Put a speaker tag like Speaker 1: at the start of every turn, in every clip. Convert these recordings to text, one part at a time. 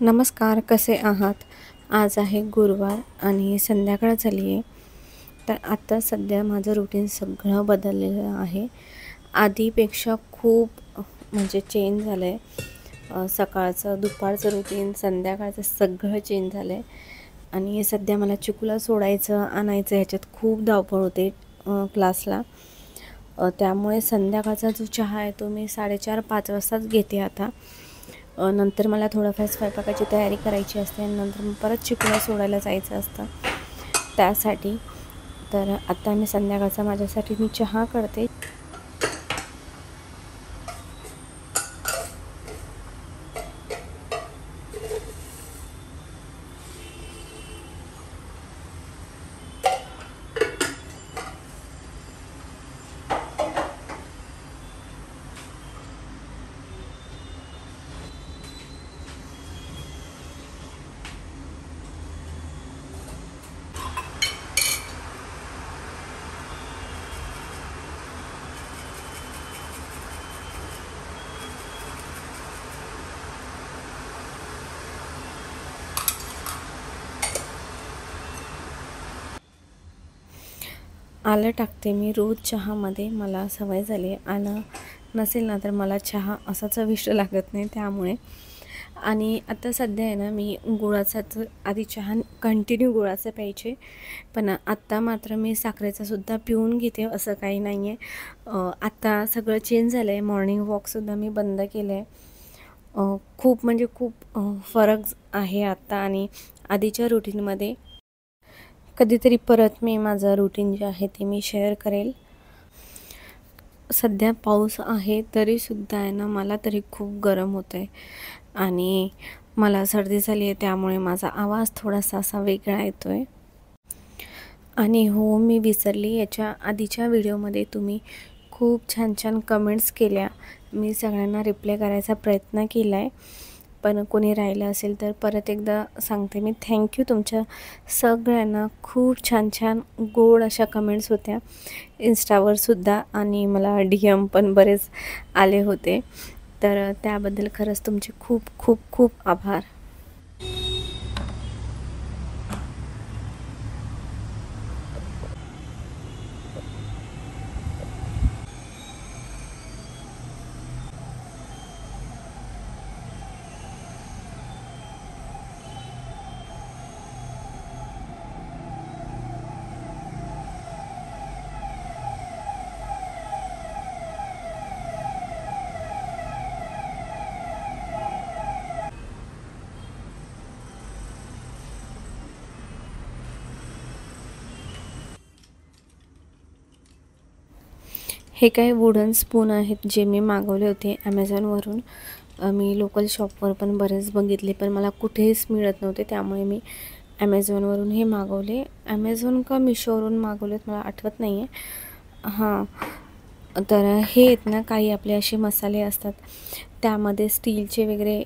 Speaker 1: नमस्कार, कसे आहात? आज आहे गुरुवार आणि संध्याकाळ झाली आहे. तर आता सध्या माझं रुटीन सगळं बदललेलं आहे. आधीपेक्षा खूप म्हणजे चेंज झालं आहे. सकाळचं दुपारचं रुटीन संध्याकाळचं सगळं चेंज झालं आहे. आणि सध्या मला चिकूला सोडायचं आणायचं ह्याच्यात खूप धावपळ होते क्लासला. त्यामुळे संध्याकाळचा जो चहा आहे तो मी 4:30-5 वाजताच घेते आता. नंतर मला थोडंफार स्वयंपाकाची तयारी करायची असते आणि नंतर मग परत चिकूला सोडायला जायचं असतं त्यासाठी. तर आता मी संध्याकाळचा माझ्यासाठी मी चहा करते. आलं टाकते मी रोज चहामध्ये. मला सवय झाली. आलं नसेल ना तर मला चहा असा चविष्ट लागत नाही त्यामुळे. आणि आता सध्या आहे ना मी गुळाचाच आधी चहा कंटिन्यू गुळाचा प्यायचे, पण आत्ता मात्र मी साखरेचासुद्धा पिऊन घेते, असं काही नाही आहे. आत्ता सगळं चेंज झालं आहे. मॉर्निंग वॉकसुद्धा मी बंद केलं आहे. खूप म्हणजे खूप फरक आहे आत्ता आणि आधीच्या रुटीनमध्ये. कधीतरी परत मी माझं रुटीन जे आहे ते मी शेअर करेल. सध्या पाऊस आहे तरीसुद्धा आहे ना मला तरी खूप गरम होतं आहे आणि मला सर्दी झाली आहे, त्यामुळे माझा आवाज थोडासा असा वेगळा येतो आहे. आणि हो, मी विसरली, याच्या आधीच्या व्हिडिओमध्ये तुम्ही खूप छान छान कमेंट्स केल्या. मी सगळ्यांना रिप्लाय करायचा प्रयत्न केला आहे, पण कोणी राहिलं असेल तर परत एकदा सांगते मी थँक्यू तुमच्या सगळ्यांना. खूप छान छान गोड अशा कमेंट्स होत्या इन्स्टावरसुद्धा आणि मला DM पण बरेच आले होते. तर त्याबद्दल खरंच तुमचे खूप खूप खूप आभार. हे काही वुडन स्पून आहेत जे मी मागवले होते ॲमेझॉनवरून. मी लोकल शॉपवर पण बरेच बघितले, पण मला कुठेच मिळत नव्हते, त्यामुळे मी ॲमेझॉनवरून हे मागवले. ॲमेझॉन का मिशोवरून मागवलेत मला आठवत नाही आहे. हां, तर हे आहेत ना काही आपले असे मसाले असतात, त्यामध्ये स्टीलचे वगैरे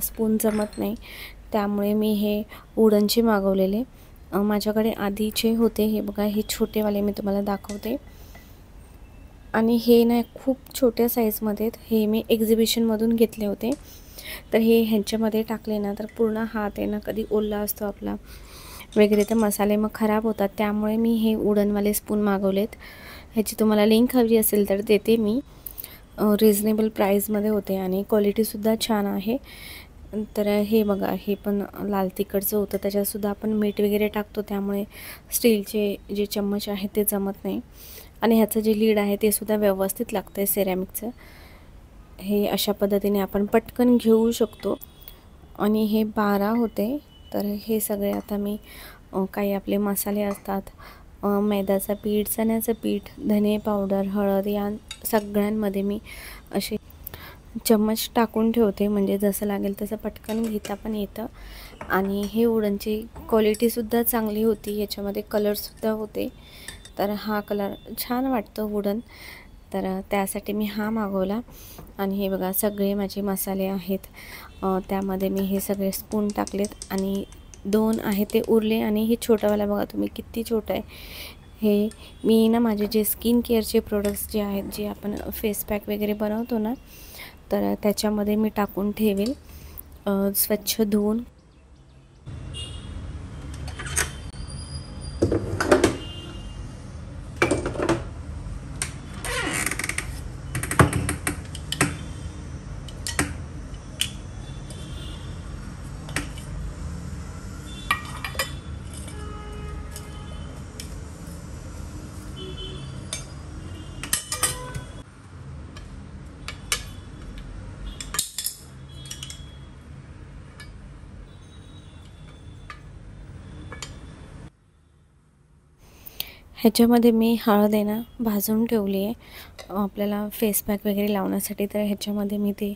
Speaker 1: स्पून जमत नाही, त्यामुळे मी हे वुडनचे मागवलेले. माझ्याकडे आधीचे होते, हे बघा हे छोटेवाले मी तुम्हाला दाखवते. आणि हे ना खूप छोट्या साईजमध्ये आहेत. हे मी एक्झिबिशनमधून घेतले होते. तर हे ह्यांच्यामध्ये टाकले ना तर पूर्ण हात आहे ना कधी ओला असतो आपला वगैरे तर मसाले मग खराब होतात, त्यामुळे मी हे वुडनवाले स्पून मागवलेत. ह्याची तुम्हाला लिंक हवी असेल तर देते मी. रिजनेबल प्राईजमध्ये होते आणि क्वालिटीसुद्धा छान आहे. तर हे बघा, हे पण लाल तिखटचं होतं, त्याच्यातसुद्धा आपण मीठ वगैरे टाकतो, त्यामुळे स्टीलचे जे चम्मच आहेत ते जमत नाही. आणि ह्याचं जे लीड आहे ते सुद्धा व्यवस्थित लागतं आहे सिरॅमिकचं. हे अशा पद्धतीने आपण पटकन घेऊ शकतो. आणि हे 12 होते. तर हे सगळे आता मी काही आपले मसाले असतात, मैद्याचं पीठ, चण्याचं पीठ, धने पावडर, हळद या सगळ्यांमध्ये मी असे चम्मच टाकून ठेवते, म्हणजे जसं लागेल तसं पटकन घेता पण येतं. आणि हे वुडनची क्वालिटीसुद्धा चांगली होती, याच्यामध्ये कलरसुद्धा होते. तर हा कलर छान वाटतो वुडन, तर त्यासाठी मी हा मागवला. आणि हे बघा, सगळे माझे मसाले आहेत, त्यामध्ये मी हे सगळे स्पून टाकलेत आणि 2 आहे ते उरले. आणि हे छोटंवाला बघा तुम्ही किती छोटं आहे. हे मी ना माझे जे स्किन केअरचे प्रोडक्ट्स जे आहेत, जे आपण फेस पॅक वगैरे बनवतो ना, तर त्याच्यामध्ये मी टाकून ठेवेल, स्वच्छ धुवून. ह्याच्यामध्ये मी हळद आहे ना भाजून ठेवली आहे, आपल्याला फेस पॅक वगैरे लावण्यासाठी. तर ह्याच्यामध्ये मी ते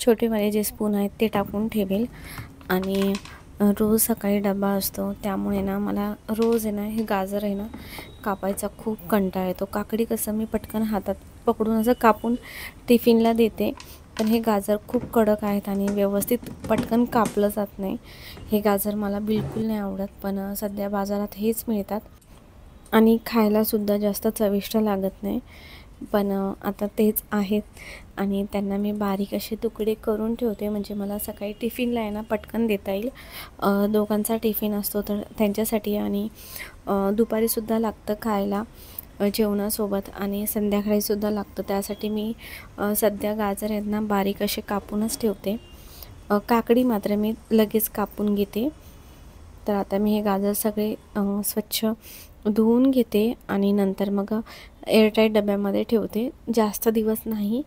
Speaker 1: छोटेवाले जे स्पून आहेत ते टाकून ठेवेल. आणि रोज सकाळी डबा असतो, त्यामुळे ना मला रोज आहे ना हे गाजर आहे ना कापायचा खूप कंटाळा येतो. काकडी कसं मी पटकन हातात पकडून असं कापून टिफिनला देते, पण हे गाजर खूप कडक आहेत आणि व्यवस्थित पटकन कापलं जात नाही. हे गाजर मला बिलकुल नाही आवडत, पण सध्या बाजारात हेच मिळतात आणि खायलासुद्धा जास्त चविष्ट लागत नाही. पण आता तेच आहेत आणि त्यांना मी बारीक असे तुकडे करून ठेवते, म्हणजे मला सकाळी टिफिनला आहे ना पटकन देता येईल. दोघांचा टिफिन असतो तर त्यांच्यासाठी, आणि दुपारीसुद्धा लागतं खायला जेवणासोबत, आणि संध्याकाळीसुद्धा लागतं. त्यासाठी मी सध्या गाजर आहेत ना बारीक असे कापूनच ठेवते. काकडी मात्र मी लगेच कापून घेते. तर आता मी हे गाजर सगळे स्वच्छ धुवून घेते आणि नंतर मग एअरटाईट डब्यामध्ये ठेवते, जास्त दिवस नाही,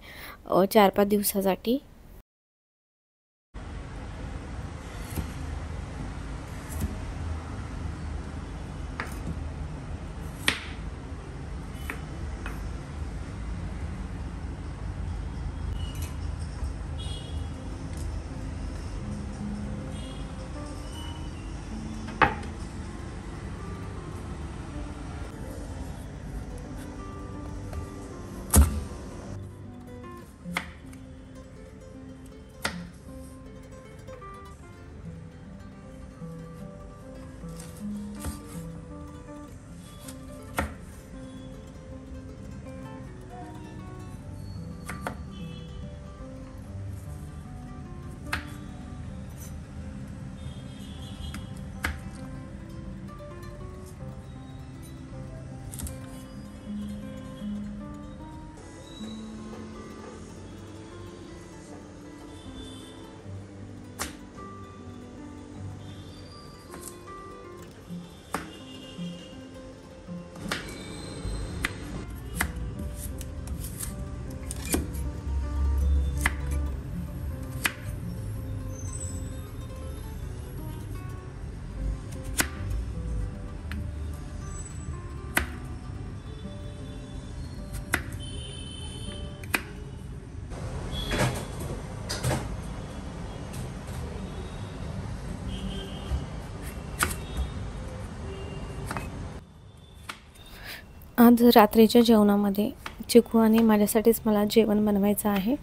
Speaker 1: 4-5 दिवसासाठी. आज रात्रीच्या जेवणामध्ये चिकू आणि माझ्यासाठीच मला जेवण बनवायचं आहे.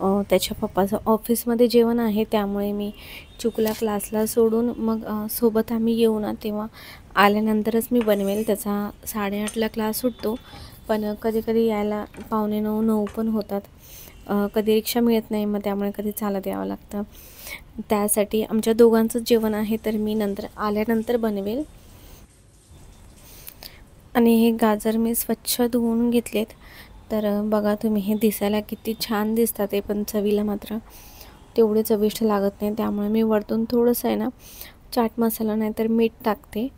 Speaker 1: त्याच्या पप्पाचं ऑफिसमध्ये जेवण आहे, त्यामुळे मी चिकूला क्लासला सोडून मग सोबत आम्ही येऊ ना, तेव्हा आल्यानंतरच मी बनवेल. त्याचा 8:30ला क्लास सुटतो, पण कधी-कधी यायला 8:45-9 पण होतात. कधी रिक्षा मिळत नाही, मग त्यामुळे कधी चालत यावं लागतं. त्यासाठी आमच्या दोघांचंच जेवण आहे, तर मी नंतर आल्यानंतर बनवेल. आणि हे गाजर मी स्वच्छ धुवून घेतलेत. तर बघा तुम्ही, हे दिसायला किती छान दिसतात, ते पण चवीला मात्र तेवढे चविष्ट लागत नाही, त्यामुळे मी वरतून थोडंसं आहे ना चाट मसाला नाहीतर मीठ टाकते.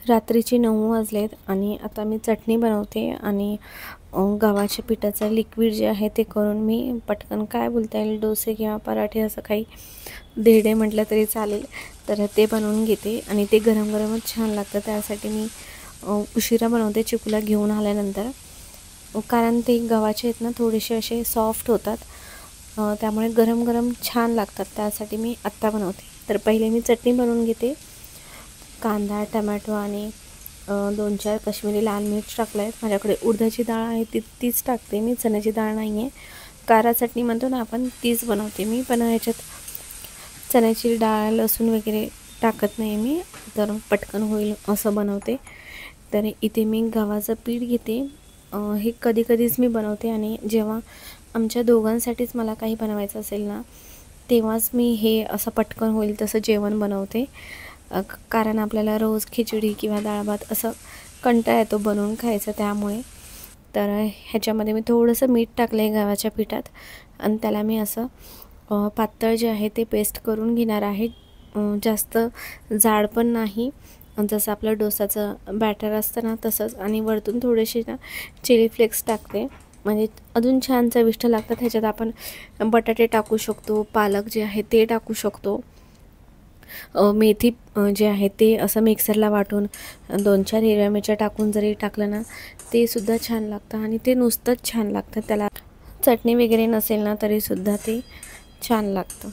Speaker 1: रात्रीचे 9 वाजलेत आणि आता मी चटणी बनवते आणि गव्हाच्या पिठाचं लिक्विड जे आहे ते करून मी पटकन काय बोलता येईल डोसे किंवा पराठे असं काही धिरडे म्हटलं तरी चालेल, तर ते बनवून घेते आणि ते गरम गरमच छान लागतं. त्यासाठी मी उशिरा बनवते चिकूला घेऊन आल्यानंतर, कारण ते गव्हाचे आहेत ना थोडेसे असे सॉफ्ट होतात, त्यामुळे गरम गरम छान लागतात. त्यासाठी मी आत्ता बनवते. तर पहिले मी चटणी बनवून घेते. कांदा, टमॅटो आणि 2-4 काश्मीरी लाल मिर्च टाकले आहेत. माझ्याकडे उडदाची डाळ आहे तीच टाकते मी, चण्याची डाळ नाही आहे. कारा चटणी म्हणतो ना आपण, तीच बनवते मी, पण ह्याच्यात चण्याची डाळ लसूण वगैरे टाकत नाही मी, तर पटकन होईल असं बनवते. तर इथे मी गव्हाचं पीठ घेते. हे कधी कधीच मी बनवते आणि जेव्हा आमच्या दोघांसाठीच मला काही बनवायचं असेल ना, तेव्हाच मी हे असं पटकन होईल तसं जेवण बनवते. कारण आपल्याला रोज खिचडी किंवा डाळ भात असं कंटाळा येतो बनवून खायचं, त्यामुळे. तर ह्याच्यामध्ये मी थोडंसं मीठ टाकलं आहे गव्हाच्या पिठात आणि त्याला मी असं पातळ जे आहे ते पेस्ट करून घेणार आहे. जास्त जाड पण नाही, जसं आपलं डोसाचं बॅटर असतं ना तसंच. आणि वरतून थोडेसे ना चिली फ्लेक्स टाकते, म्हणजे अजून छान चविष्ट लागतात. ह्याच्यात आपण बटाटे टाकू शकतो, पालक जे आहे ते टाकू शकतो, मेथी जे आहे ते असं मिक्सरला वाटून 2-4 हिरव्या मिरच्या टाकून जरी टाकलं ना ते सुद्धा छान लागतं. आणि ते नुसतंच छान लागतं, त्याला चटणी वगैरे नसेल ना तरीसुद्धा ते छान लागतं.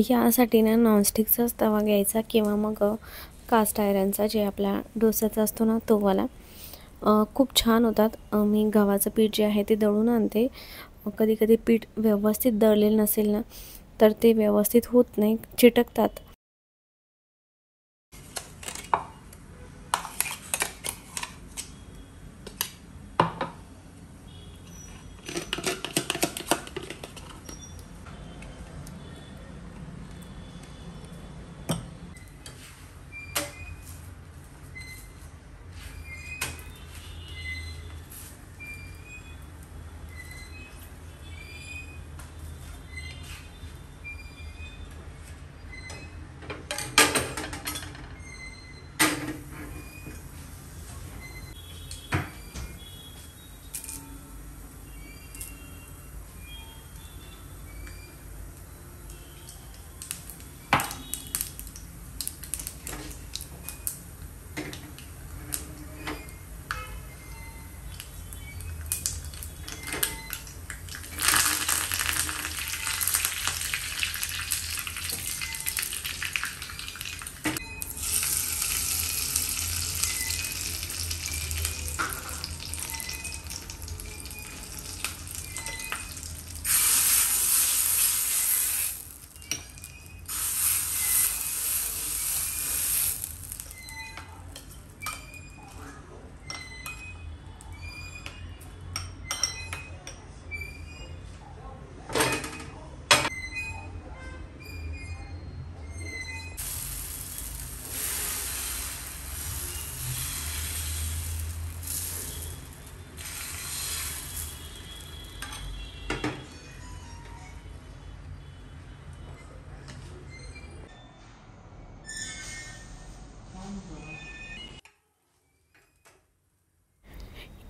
Speaker 1: यासाठी ना नॉनस्टिकचाच तवा घ्यायचा किंवा मग कास्ट आयरनचा, जे आपला डोसाचा असतो ना तो वाला. खूप छान होतात. मी गव्हाचं पीठ जे आहे ते दळून आणते. कधी कधी पीठ व्यवस्थित दळलेलं नसेल ना तर ते व्यवस्थित होत नाही, चिटकतात.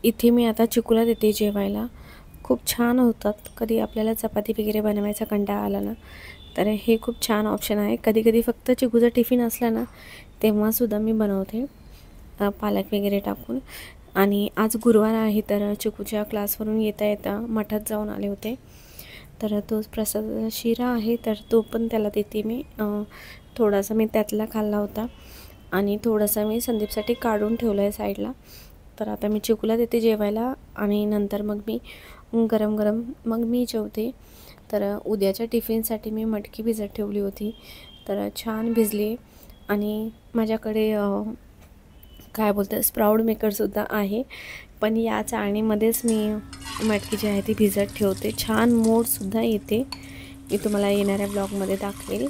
Speaker 1: इथे मी आता चिकूला देते जेवायला. खूप छान होतात. कधी आपल्याला चपाती वगैरे बनवायचा कंटाळा आला ना तर हे खूप छान ऑप्शन आहे. कधी कधी फक्त चिकूचा टिफिन असला ना तेव्हासुद्धा मी बनवते पालक वगैरे टाकून. आणि आज गुरुवार आहे तर चिकूच्या क्लासवरून येता येता मठात जाऊन आले होते, तर तोच प्रसाद शिरा आहे तर तो पण त्याला देते मी. थोडासा मी त्यातला खाल्ला होता आणि थोडासा मी संदीपसाठी काढून ठेवला आहे साईडला. तर आता मी चिकूला देते जेवायला आणि नंतर मग मी गरम गरम मग मी जेवते. तर उद्याच्या टिफिनसाठी मी मटकी भिजत ठेवली होती, तर छान भिजली. आणि माझ्याकडे काय बोलतात स्प्राऊट मेकरसुद्धा आहे, पण या चाळणीमध्येच मी मटकी जी आहे ती भिजत ठेवते. छान मोडसुद्धा येते. मी तुम्हाला येणाऱ्या ब्लॉगमध्ये दाखवेल.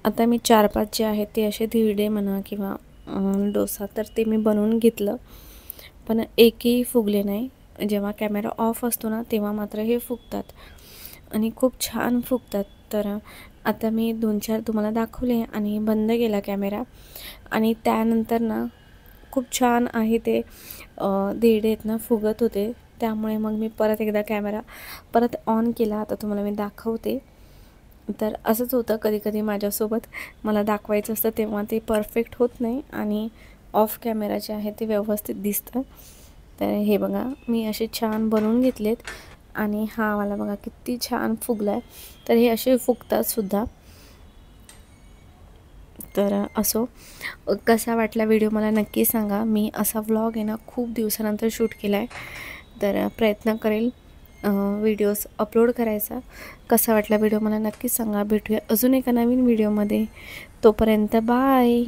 Speaker 1: आता मी 4-5 जे आहेत ते असे धिरडे म्हणा किंवा डोसा तर ते मी बनवून घेतलं, पण एकही फुगले नाही. जेव्हा कॅमेरा ऑफ असतो ना तेव्हा मात्र हे फुगतात आणि खूप छान फुगतात. तर आता मी 2-4 तुम्हाला दाखवले आणि बंद केला कॅमेरा आणि त्यानंतर ना खूप छान आहे ते धिरडे आहेत ना फुगत होते. त्यामुळे मग मी परत एकदा कॅमेरा परत ऑन केला. आता तुम्हाला मी दाखवते. तर असंच होतं कधी कधी माझ्यासोबत. मला दाखवायचं असतं तेव्हा ते परफेक्ट होत नाही आणि ऑफ कॅमेरा जे आहे ते व्यवस्थित दिसतं. तर हे बघा मी असे छान बनवून घेतलेत आणि हा वाला बघा किती छान फुगला आहे. तर हे असे फुगतात सुद्धा. तर असो, कसा वाटला व्हिडिओ मला नक्की सांगा. मी असा व्लॉग आहे ना खूप दिवसानंतर शूट केला आहे, तर प्रयत्न करेल व्हिडिओज अपलोड करायचा. कसा वाटला व्हिडिओ मला नक्की सांगा. भेटूया अजून एका नवीन व्हिडिओमध्ये. तोपर्यंत बाय.